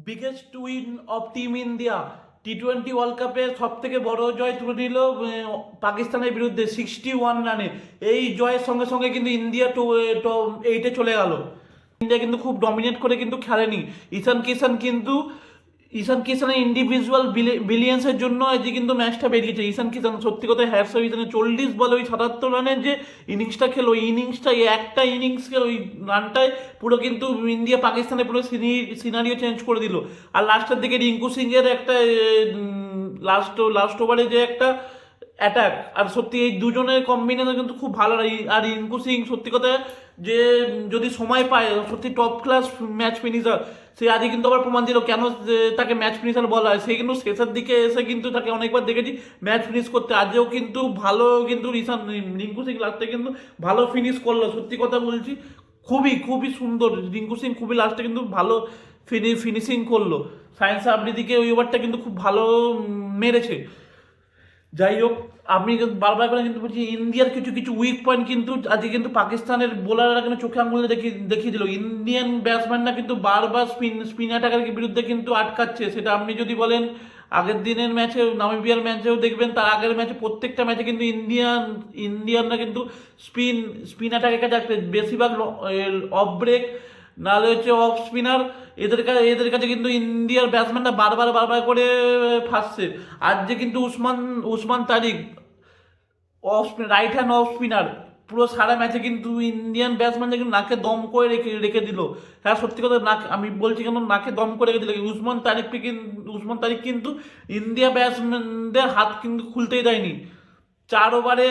Biggest win of team India টি-20 world কাপে সব থেকে বড় জয় তুলে নিল পাকিস্তানের বিরুদ্ধে 61 রানে। এই জয়ের সঙ্গে সঙ্গে কিন্তু ইন্ডিয়া এইটে চলে গেল। ইন্ডিয়া কিন্তু খুব ডমিনেট করে কিন্তু খেলেনি। ঈশান কিষানের ইন্ডিভিজুয়াল বিলিয়ন্সের জন্য আজকে কিন্তু ম্যাচটা বেরিয়েছে। ঈশান কিষান সত্যি কথা হ্যাটস অফ ঈশানের 40 বলে ওই 77 রানের যে ইনিংসটা খেলো, ওই ইনিংসটা একটা ইনিংসকে ওই রানটায় পুরো কিন্তু ইন্ডিয়া পাকিস্তানের পুরো সিনারিও চেঞ্জ করে দিল। আর লাস্টের দিকে রিঙ্কু সিংয়ের একটা লাস্ট ওভারে যে একটা অ্যাটাক, আর সত্যি এই দুজনের কম্বিনেশন কিন্তু খুব ভালো। আর রিঙ্কু সিং সত্যি কথা যে যদি সময় পায় সত্যি টপ ক্লাস ম্যাচ ফিনিশার। সে আজকে কিন্তু আবার প্রমাণ দিল কেন তাকে ম্যাচ ফিনিশার বলা হয়। সে কিন্তু শেষের দিকে এসে কিন্তু তাকে অনেকবার দেখেছি ম্যাচ ফিনিশ করতে। আজও কিন্তু ভালো কিন্তু রিঙ্কু সিং লাস্টে কিন্তু ভালো ফিনিশ করলো। সত্যি কথা বলছি, খুবই খুবই সুন্দর। রিঙ্কু সিং খুবই লাস্টে কিন্তু ভালো ফিনিশিং করলো। সায়েন্স আফ্রিদিকে ওই ওভারটা কিন্তু খুব ভালো মেরেছে। যাই হোক, আমি বারবার করে কিন্তু বলছি ইন্ডিয়ার কিছু কিছু উইক পয়েন্ট কিন্তু আজকে কিন্তু পাকিস্তানের বোলাররা কিন্তু চোখে আঙুলে দেখিয়ে দিল। ইন্ডিয়ান ব্যাটসম্যানরা কিন্তু বারবার স্পিন অ্যাটাকের বিরুদ্ধে কিন্তু আটকাচ্ছে। সেটা আপনি যদি বলেন আগের দিনের ম্যাচে, নামিবিয়ার ম্যাচেও দেখবেন, তার আগের ম্যাচে, প্রত্যেকটা ম্যাচে কিন্তু ইন্ডিয়ানরা কিন্তু স্পিন অ্যাটাকের কাছে আসছে। বেশিরভাগ অফ ব্রেক নাহলে হচ্ছে অফ স্পিনার, এদের কাছে কিন্তু ইন্ডিয়ার ব্যাটসম্যানরা বারবার বারবার করে ফাঁসছে। আজ যে কিন্তু Usman Tariq off right hand off spinner, পুরো সারা ম্যাচে কিন্তু ইন্ডিয়ান ব্যাটসম্যানদের কিন্তু নাকে দম করে রেখে রেখে দিল। হ্যাঁ সত্যি কথা, আমি বলছি কেন নাকে দম করে রেখে দিল। উসমান তারিক কিন্তু ইন্ডিয়া ব্যাটসম্যানদের হাত কিন্তু খুলতেই দেয়নি। 4 ওভারে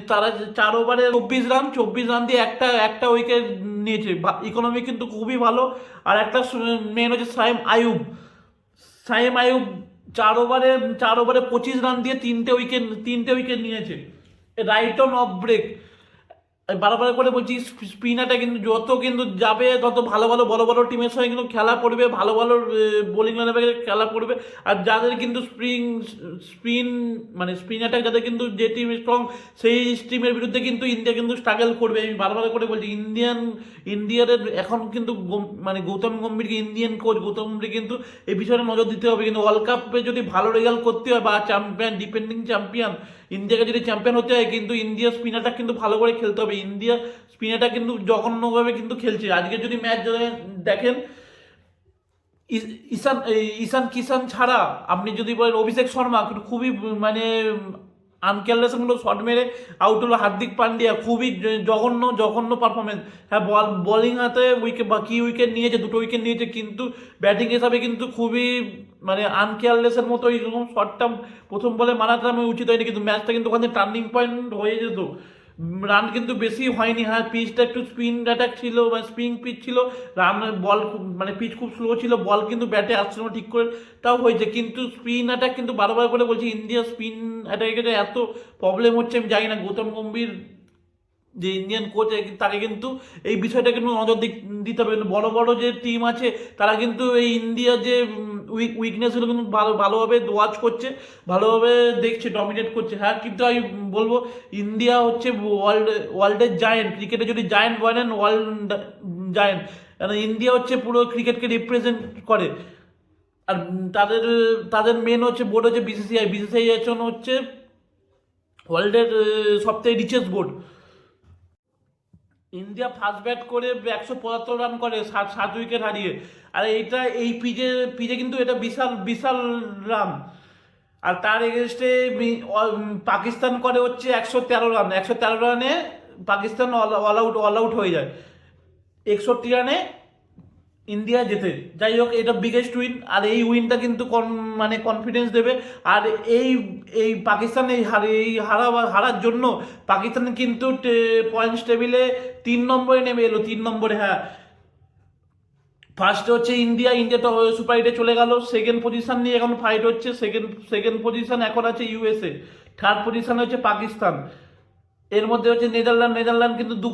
তারা 4 ওভারে 24 রান দিয়ে একটা একটা উইকেট নিয়েছে। ইকোনমি কিন্তু খুবই ভালো। আর একটা মেন হচ্ছে সাইম আয়ুব 4 ওভারে 25 রান দিয়ে তিনটে উইকেট নিয়েছে। Right on off break. বারবার করে বলছি স্পিনারটা কিন্তু যত কিন্তু যাবে তত ভালো ভালো বড় বড় টিমের সঙ্গে কিন্তু খেলা পড়বে, ভালো ভালো বোলিং লাইনে খেলা পড়বে। আর যাদের কিন্তু স্পিন মানে স্পিন অ্যাটাক যাদের কিন্তু যে টিম স্ট্রং, সেই টিমের বিরুদ্ধে কিন্তু ইন্ডিয়া কিন্তু স্ট্রাগল করবে। আমি বারবার করে বলছি ইন্ডিয়ার এখন কিন্তু মানে গৌতম গম্ভীরকে, ইন্ডিয়ান কোচ গৌতম গম্ভীর কিন্তু এই বিষয়ে নজর দিতে হবে। কিন্তু ওয়ার্ল্ড কাপে যদি ভালো রেজাল্ট করতে হয় বা ডিপেন্ডিং চ্যাম্পিয়ন ইন্ডিয়াকে যদি চ্যাম্পিয়ন হতে হয়, কিন্তু ইন্ডিয়ার স্পিনারটা কিন্তু ভালো করে খেলতে হবে। ইন্ডিয়া স্পিনারটা কিন্তু জঘন্যভাবে কিন্তু খেলছে। আজকে যদি ম্যাচ দেখেন, ঈশান কিষান ছাড়া আপনি যদি বলেন অভিষেক শর্মা কিন্তু খুবই মানে আনকেয়ারলেসগুলো শট মেরে আউট হলো। হার্দিক পান্ডিয়া খুবই জঘন্য জঘন্য পারফরমেন্স। হ্যাঁ বলিং হাতে উইকেট বা কি উইকেট নিয়েছে, 2টো উইকেট নিয়েছে, কিন্তু ব্যাটিং হিসাবে কিন্তু খুবই মানে আনকেয়ারলেসের মতো এইরকম শটটা প্রথম বলে মারাটা আমি উচিত হয়নি। কিন্তু ম্যাচটা কিন্তু ওখানে টার্নিং পয়েন্ট হয়ে যেত। রান কিন্তু বেশি হয়নি। হ্যাঁ পিচটা একটু স্পিন অ্যাটাক ছিল বা স্পিন পিচ ছিল, রান বল মানে পিচ খুব স্লো ছিল, বল কিন্তু ব্যাটে আসছিল না ঠিক করে, তাও হয়েছে। কিন্তু স্পিন অ্যাটাক কিন্তু বারবার করে বলছি ইন্ডিয়া স্পিন অ্যাটাকে এত প্রবলেম হচ্ছে আমি জানি না। গৌতম গম্ভীর যে ইন্ডিয়ান কোচ, তাকে কিন্তু এই বিষয়টা কিন্তু নজর দিতে হবে। কিন্তু বড় বড় যে টিম আছে তারা কিন্তু এই ইন্ডিয়ার যে উইকনেসগুলো কিন্তু ভালোভাবে ওয়াচ করছে, ভালোভাবে দেখছে, ডমিনেট করছে। হ্যাঁ কিন্তু আমি বলবো ইন্ডিয়া হচ্ছে ওয়ার্ল্ডের জায়েন্ট। ক্রিকেটে যদি জায়েন্ট বলেন, ওয়ার্ল্ড জায়েন্ট। কারণ ইন্ডিয়া হচ্ছে পুরো ক্রিকেটকে রিপ্রেজেন্ট করে। আর তাদের তাদের মেন হচ্ছে বোর্ড হচ্ছে বিসিসিআই হচ্ছে ওয়ার্ল্ডের সবথেকে richest board. India first bat করে 175 রান করে 7 উইকেট হারিয়ে। আর এইটা এই পিজে পিজে কিন্তু এটা বিশাল বিশাল রান। আর তার এগেনস্টে পাকিস্তান করে হচ্ছে 113 রান। 113 রানে পাকিস্তান অল আউট হয়ে যায়। 61 রানে ইন্ডিয়া জেতে। যাই হোক, এটা বিগেস্ট উইন। আর এই উইনটা কিন্তু মানে কনফিডেন্স দেবে। আর এই এই পাকিস্তান হারার জন্য পাকিস্তান কিন্তু পয়েন্টস টেবিলে 3 নম্বরে নেমে এলো। 3 নম্বরে, হ্যাঁ। ফার্স্টে হচ্ছে ইন্ডিয়া তো সুপার এইটে চলে গেল। সেকেন্ড পজিশন নিয়ে এখন ফাইট হচ্ছে। সেকেন্ড পজিশন এখন আছে ইউএসএ। থার্ড পজিশন হচ্ছে পাকিস্তান। এর মধ্যে হচ্ছে নেদারল্যান্ড কিন্তু 2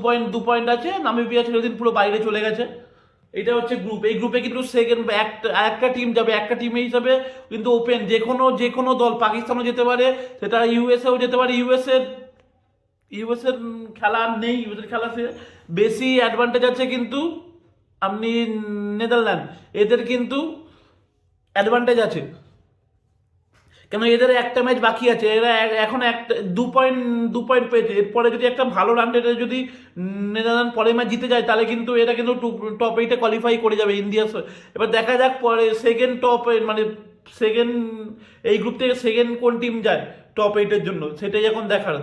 পয়েন্ট আছে। নামিবিয়া ছেড়ে দিন পুরো বাইরে চলে গেছে। এটা হচ্ছে গ্রুপ। এই গ্রুপে কিন্তু সেকেন্ড একটা টিম যাবে, একটা টিম হিসাবে কিন্তু ওপেন। যে কোনো দল, পাকিস্তানও যেতে পারে, সেটা ইউএসএও যেতে পারে। ইউএসএর খেলা নেই, ইউএসএর খেলা বেশি অ্যাডভান্টেজ আছে কিন্তু আপনি নেদারল্যান্ড। এদের কিন্তু অ্যাডভান্টেজ আছে, কেন এদের একটা ম্যাচ বাকি আছে, এরা এখন একটা 2 পয়েন্ট পেয়েছে, এরপরে যদি একটা ভালো রান রেটে যদি নেদারল্যান্ড পরের ম্যাচ জিতে যায় তাহলে কিন্তু এরা কিন্তু টপ 8-এ কোয়ালিফাই করে যাবে ইন্ডিয়া। এবার দেখা যাক পরে সেকেন্ড মানে সেকেন্ড এই গ্রুপ থেকে সেকেন্ড কোন টিম যায় টপ 8-এর জন্য, সেটাই এখন দেখার।